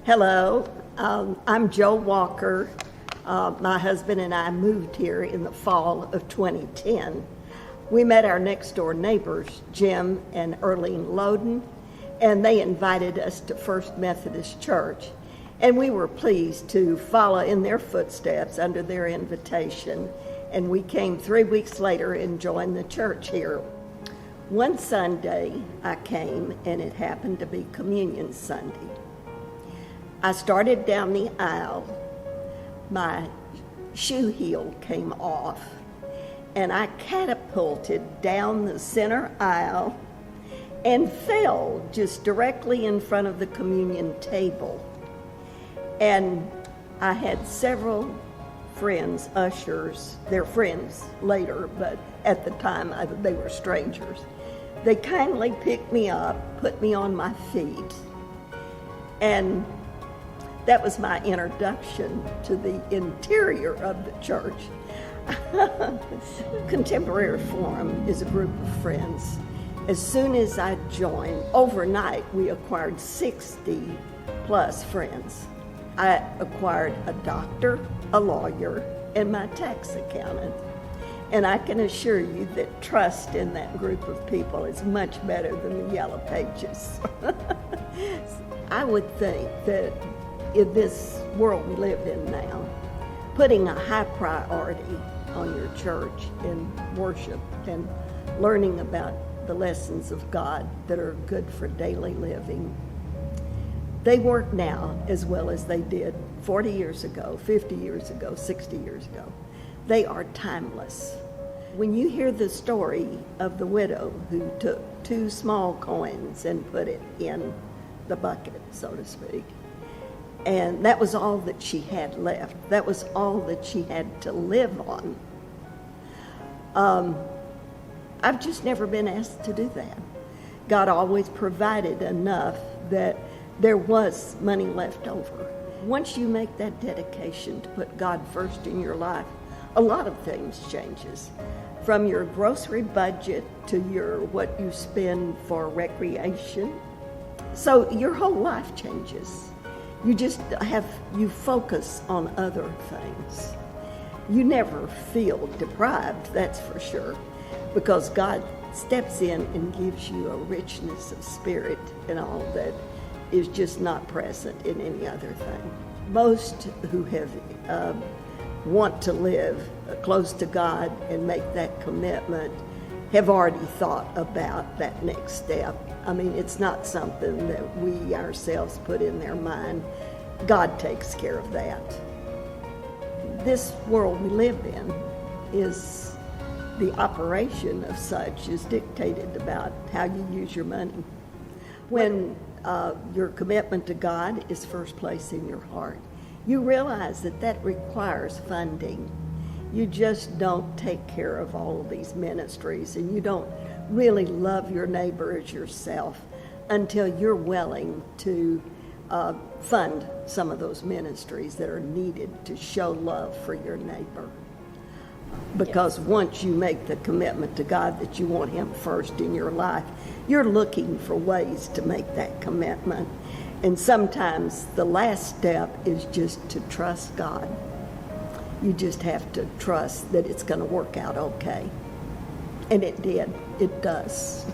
Hello, I'm Joe Walker. My husband and I moved here in the fall of 2010. We met our next door neighbors, Jim and Earlene Loden, and they invited us to First Methodist Church. And we were pleased to follow in their footsteps under their invitation. And we came 3 weeks later and joined the church here. One Sunday I came, and it happened to be Communion Sunday. I started down the aisle. My shoe heel came off, and I catapulted down the center aisle and fell just directly in front of the communion table. And I had several friends, ushers, they're friends later, but at the time they were strangers. They kindly picked me up, put me on my feet, and that was my introduction to the interior of the church. Contemporary Forum is a group of friends. As soon as I joined, overnight we acquired 60 plus friends. I acquired a doctor, a lawyer, and my tax accountant. And I can assure you that trust in that group of people is much better than the yellow pages. I would think that in this world we live in now, putting a high priority on your church and worship and learning about the lessons of God that are good for daily living, they work now as well as they did 40 years ago, 50 years ago, 60 years ago. They are timeless. When you hear the story of the widow who took 2 small coins and put it in the bucket, so to speak, and that was all that she had left. That was all that she had to live on. I've just never been asked to do that. God always provided enough that there was money left over. Once you make that dedication to put God first in your life, a lot of things changes. From your grocery budget to what you spend for recreation. So your whole life changes. You focus on other things. You never feel deprived, that's for sure, because God steps in and gives you a richness of spirit and all that is just not present in any other thing. Most who have want to live close to God and make that commitment have already thought about that next step. I mean, it's not something that we ourselves put in their mind. God takes care of that. This world we live in is the operation of such is dictated about how you use your money. When your commitment to God is first place in your heart, you realize that requires funding. You just don't take care of all of these ministries, and you don't really love your neighbor as yourself until you're willing to fund some of those ministries that are needed to show love for your neighbor. Because once you make the commitment to God that you want Him first in your life, you're looking for ways to make that commitment. And sometimes the last step is just to trust God. You just have to trust that it's going to work out okay. And it did. It does.